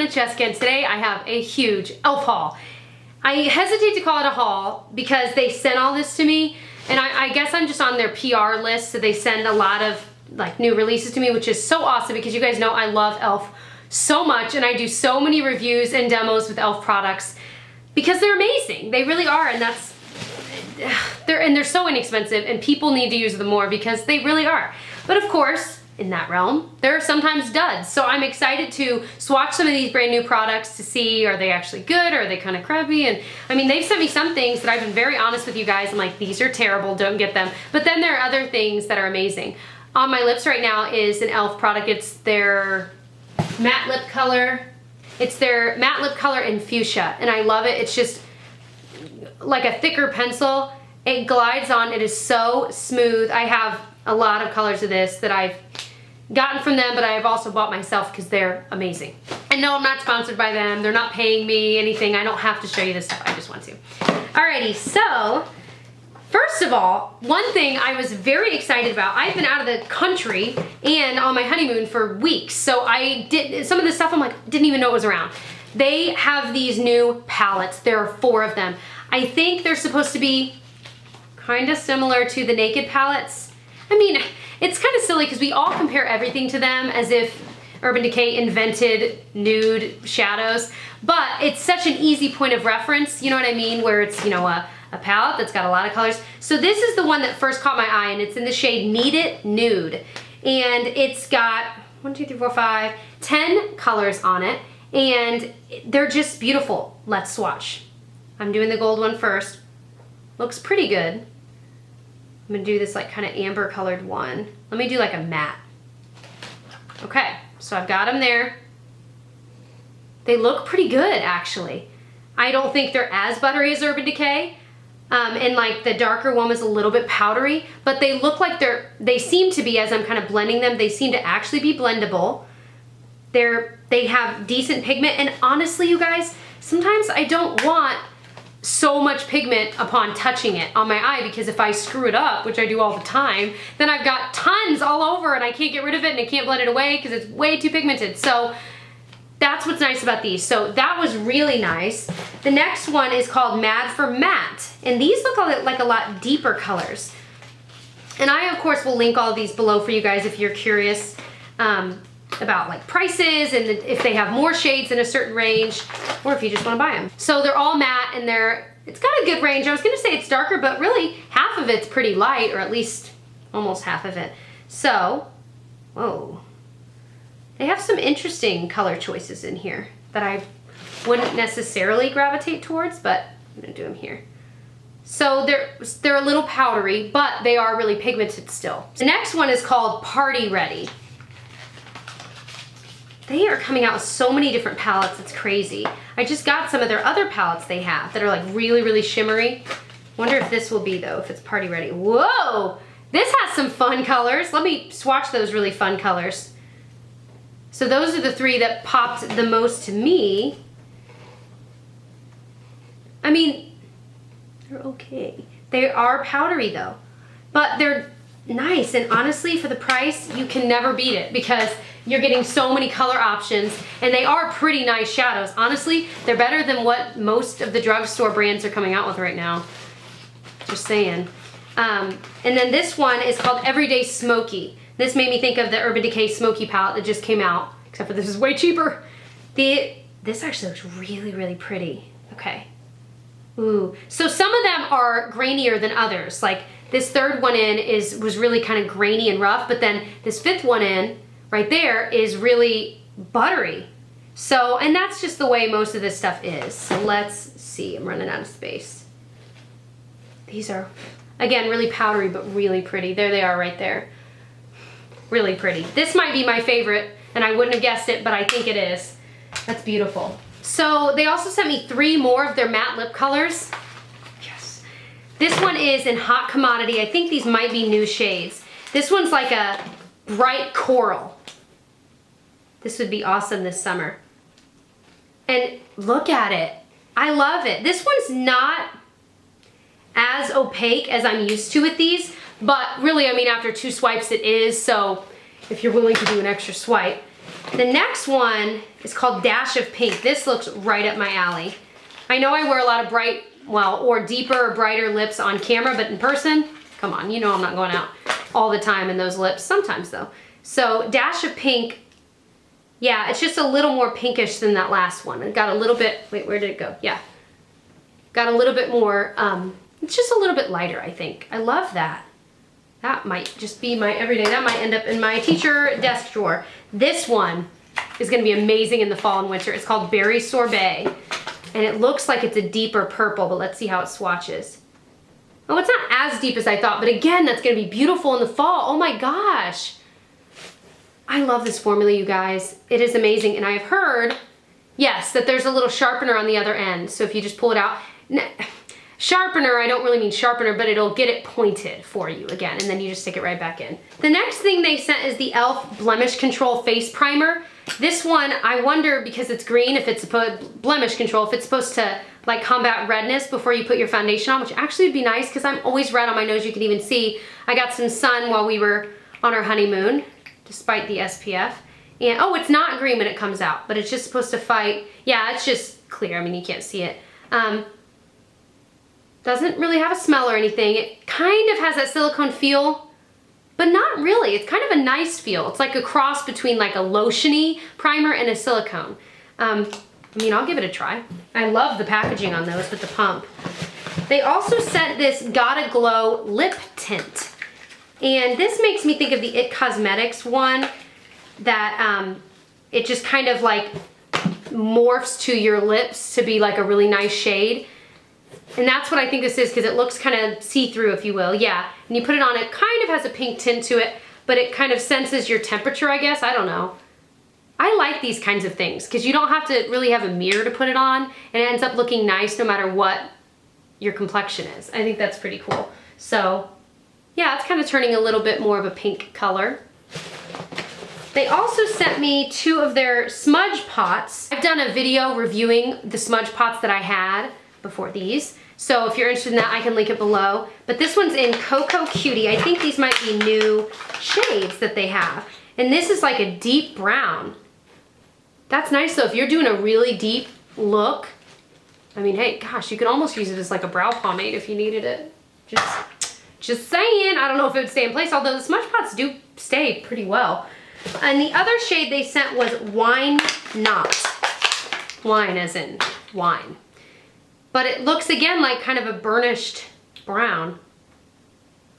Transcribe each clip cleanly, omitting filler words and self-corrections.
everyone, it's Jessica, and today I have a huge e.l.f. haul. I hesitate to call it a haul because they sent all this to me, and I guess I'm just on their PR list, so they send a lot of like new releases to me, which is so awesome because you guys know I love e.l.f. so much, and I do so many reviews and demos with e.l.f. products because they're amazing. They really are, and they're so inexpensive, and people need to use them more because they really are. But of course, in that realm, there are sometimes duds. So I'm excited to swatch some of these brand new products to see, are they actually good or are they kind of crappy? And I mean, they've sent me some things that I've been very honest with you guys. I'm like, these are terrible, don't get them. But then there are other things that are amazing. On my lips right now is an e.l.f. product. It's their matte lip color. It's their matte lip color in fuchsia, and I love it. It's just like a thicker pencil. It glides on, it is so smooth. I have a lot of colors of this that I've gotten from them, but I have also bought myself because they're amazing. And no, I'm not sponsored by them. They're not paying me anything. I don't have to show you this stuff. I just want to. Alrighty, so first of all, one thing I was very excited about, I've been out of the country and on my honeymoon for weeks. So I did some of this stuff, I'm like, didn't even know it was around. They have these new palettes. There are 4 of them. I think they're supposed to be kind of similar to the Naked palettes. I mean, it's kind of silly because we all compare everything to them as if Urban Decay invented nude shadows, but it's such an easy point of reference, you know what I mean, where it's, you know, a palette that's got a lot of colors. So this is the one that first caught my eye, and it's in the shade Need It Nude. And it's got 1, 2, 3, 4, 5, 10 colors on it, and they're just beautiful. Let's swatch. I'm doing the gold one first. Looks pretty good. I'm gonna do this like kind of amber colored one. Let me do like a matte. Okay, so I've got them there. They look pretty good, actually. I don't think they're as buttery as Urban Decay. And like the darker one was a little bit powdery, but they look like they seem to be, as I'm kind of blending them, they seem to actually be blendable. They have decent pigment, and honestly, you guys, sometimes I don't want so much pigment upon touching it on my eye, because if I screw it up, which I do all the time, then I've got tons all over and I can't get rid of it and I can't blend it away because it's way too pigmented. So that's what's nice about these. So that was really nice. The next one is called Mad for Matte, and these look like a lot deeper colors. And I, of course, will link all of these below for you guys if you're curious about like prices and if they have more shades in a certain range, or if you just want to buy them. So they're all matte, and it's got a good range. I was gonna say it's darker, but really half of it's pretty light, or at least almost half of it. So, whoa. They have some interesting color choices in here that I wouldn't necessarily gravitate towards, but I'm gonna do them here. So they're a little powdery, but they are really pigmented still. The next one is called Party Ready. They are coming out with so many different palettes, it's crazy. I just got some of their other palettes they have that are like really, really shimmery. Wonder if this will be though, if it's Party Ready. Whoa, this has some fun colors. Let me swatch those really fun colors. So those are the 3 that popped the most to me. I mean, they're okay. They are powdery though, but they're nice, and honestly, for the price, you can never beat it because you're getting so many color options, and they are pretty nice shadows. Honestly, they're better than what most of the drugstore brands are coming out with right now. Just saying. And then this one is called Everyday Smoky. This made me think of the Urban Decay Smoky palette that just came out, except for this is way cheaper. This actually looks really, really pretty. Okay. Ooh. So some of them are grainier than others. Like this 3rd one in was really kind of grainy and rough, but then this 5th one in right there is really buttery. So, and that's just the way most of this stuff is. So let's see, I'm running out of space. These are, again, really powdery, but really pretty. There they are right there. Really pretty. This might be my favorite, and I wouldn't have guessed it, but I think it is. That's beautiful. So they also sent me 3 more of their matte lip colors. Yes. This one is in Hot Commodity. I think these might be new shades. This one's like a bright coral. This would be awesome this summer. And look at it. I love it. This one's not as opaque as I'm used to with these, but really, I mean, after 2 swipes it is, so if you're willing to do an extra swipe. The next one is called Dash of Pink. This looks right up my alley. I know I wear a lot of bright, well, or deeper or brighter lips on camera, but in person, come on, you know I'm not going out all the time in those lips. Sometimes though. So Dash of Pink, yeah, it's just a little more pinkish than that last one. It got a little bit, wait, where did it go? Yeah. Got a little bit more, it's just a little bit lighter, I think. I love that. That might just be my everyday. That might end up in my teacher desk drawer. This one is gonna be amazing in the fall and winter. It's called Berry Sorbet. And it looks like it's a deeper purple, but let's see how it swatches. Oh, it's not as deep as I thought, but again, that's gonna be beautiful in the fall. Oh my gosh. I love this formula, you guys. It is amazing, and I've heard, yes, that there's a little sharpener on the other end. So if you just pull it out, sharpener, I don't really mean sharpener, but it'll get it pointed for you again, and then you just stick it right back in. The next thing they sent is the e.l.f. Blemish Control Face Primer. This one, I wonder, because it's green, if it's supposed, blemish control, if it's supposed to like combat redness before you put your foundation on, which actually would be nice because I'm always red on my nose. You can even see I got some sun while we were on our honeymoon, despite the SPF. And oh, it's not green when it comes out, but it's just supposed to fight. Yeah, it's just clear. I mean, you can't see it. Doesn't really have a smell or anything. It kind of has that silicone feel, but not really. It's kind of a nice feel. It's like a cross between like a lotiony primer and a silicone. I mean, I'll give it a try. I love the packaging on those with the pump. They also sent this Gotta Glow lip tint. And this makes me think of the IT Cosmetics one that it just kind of like morphs to your lips to be like a really nice shade. And that's what I think this is, because it looks kind of see-through, if you will. Yeah, and you put it on, it kind of has a pink tint to it, but it kind of senses your temperature, I guess. I don't know. I like these kinds of things because you don't have to really have a mirror to put it on, and it ends up looking nice no matter what your complexion is. I think that's pretty cool. So yeah, it's kind of turning a little bit more of a pink color. They also sent me 2 of their smudge pots. I've done a video reviewing the smudge pots that I had before these. So if you're interested in that, I can link it below. But this one's in Cocoa Cutie. I think these might be new shades that they have. And this is like a deep brown. That's nice though. If you're doing a really deep look, I mean, hey, gosh, you could almost use it as like a brow pomade if you needed it. Just saying. I don't know if it would stay in place, although the smudge pots do stay pretty well. And the other shade they sent was Wine Not. Wine as in wine. But it looks again like kind of a burnished brown.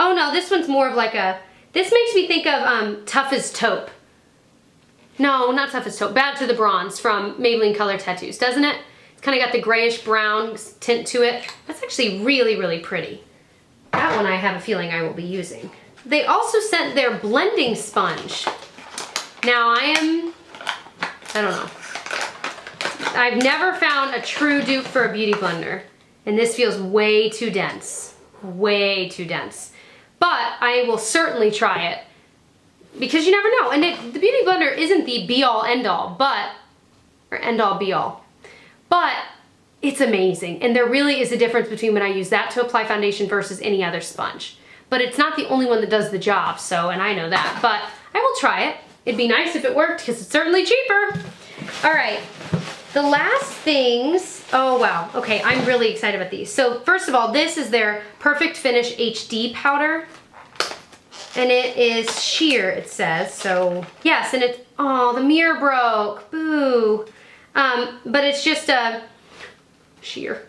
Oh no, this one's more of like a, this makes me think of Tough as Taupe. No, not Tough as Taupe, Bad to the Bronze from Maybelline Color Tattoos, doesn't it? It's kind of got the grayish brown tint to it. That's actually really, really pretty. That one I have a feeling I will be using. They also sent their blending sponge. Now I don't know. I've never found a true dupe for a beauty blender, and this feels way too dense. Way too dense. But I will certainly try it, because you never know. And the beauty blender isn't the be-all end-all, or end-all be-all. But it's amazing, and there really is a difference between when I use that to apply foundation versus any other sponge. But it's not the only one that does the job, so, and I know that. But I will try it. It'd be nice if it worked, because it's certainly cheaper. All right. The last things, oh wow, okay, I'm really excited about these. So first of all, this is their Perfect Finish HD powder. And it is sheer, it says, so yes, and it's, oh, the mirror broke, boo. But it's just a sheer.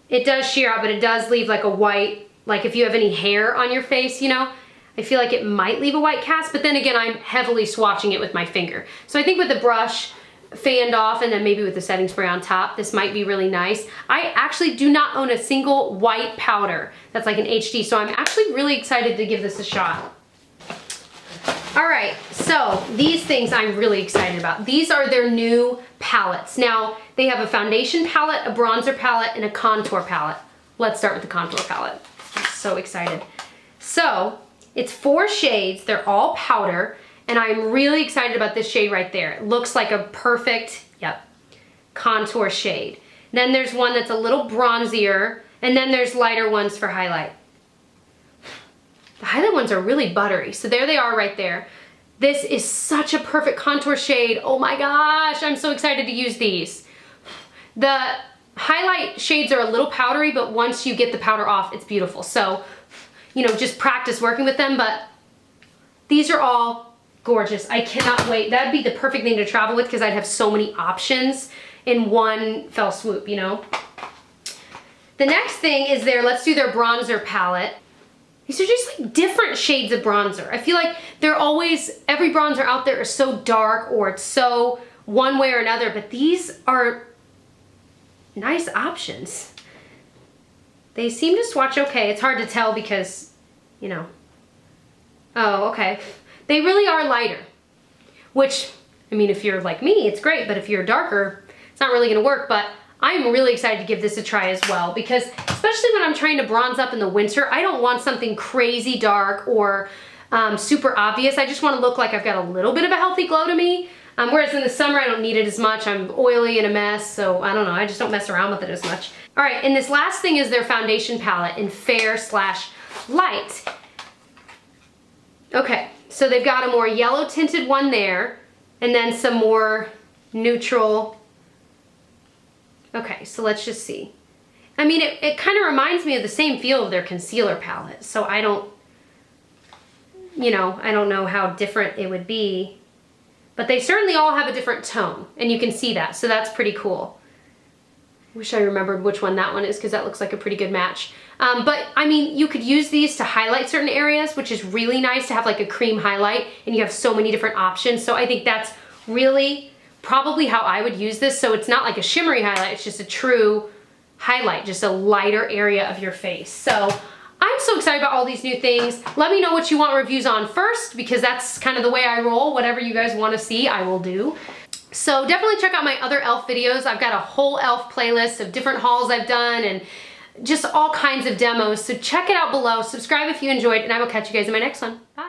It does sheer out, but it does leave like a white, like if you have any hair on your face, you know, I feel like it might leave a white cast, but then again, I'm heavily swatching it with my finger. So I think with the brush fanned off and then maybe with the setting spray on top, this might be really nice. I actually do not own a single white powder that's like an HD, so I'm actually really excited to give this a shot. All right, so these things I'm really excited about. These are their new palettes. Now, they have a foundation palette, a bronzer palette, and a contour palette. Let's start with the contour palette. I'm so excited. So, it's 4 shades, they're all powder, and I'm really excited about this shade right there. It looks like a perfect, contour shade. Then there's one that's a little bronzier, and then there's lighter ones for highlight. The highlight ones are really buttery, so there they are right there. This is such a perfect contour shade. Oh my gosh, I'm so excited to use these. The highlight shades are a little powdery, but once you get the powder off, it's beautiful. So, you know, just practice working with them, but these are all gorgeous. I cannot wait. That'd be the perfect thing to travel with because I'd have so many options in one fell swoop, you know? The next thing is let's do their bronzer palette. These are just like different shades of bronzer. I feel like every bronzer out there is so dark or it's so one way or another, but these are nice options. They seem to swatch okay. It's hard to tell because, you know. Oh, okay. They really are lighter, which, I mean, if you're like me, it's great, but if you're darker, it's not really gonna work, but I'm really excited to give this a try as well because especially when I'm trying to bronze up in the winter, I don't want something crazy dark or super obvious. I just want to look like I've got a little bit of a healthy glow to me. Whereas in the summer, I don't need it as much. I'm oily and a mess, so I don't know. I just don't mess around with it as much. All right, and this last thing is their foundation palette in fair/light. Okay, so they've got a more yellow tinted one there and then some more neutral. Okay, so let's just see. I mean, it kind of reminds me of the same feel of their concealer palette, so I don't know how different it would be, but they certainly all have a different tone, and you can see that, so that's pretty cool. Wish I remembered which one that one is, because that looks like a pretty good match. But, I mean, you could use these to highlight certain areas, which is really nice to have like a cream highlight, and you have so many different options, so I think that's really probably how I would use this. So it's not like a shimmery highlight, it's just a true highlight, just a lighter area of your face. So I'm so excited about all these new things. Let me know what you want reviews on first, because that's kind of the way I roll. Whatever you guys want to see, I will do. So definitely check out my other e.l.f. videos. I've got a whole e.l.f. playlist of different hauls I've done and just all kinds of demos. So check it out below. Subscribe if you enjoyed, and I will catch you guys in my next one. Bye.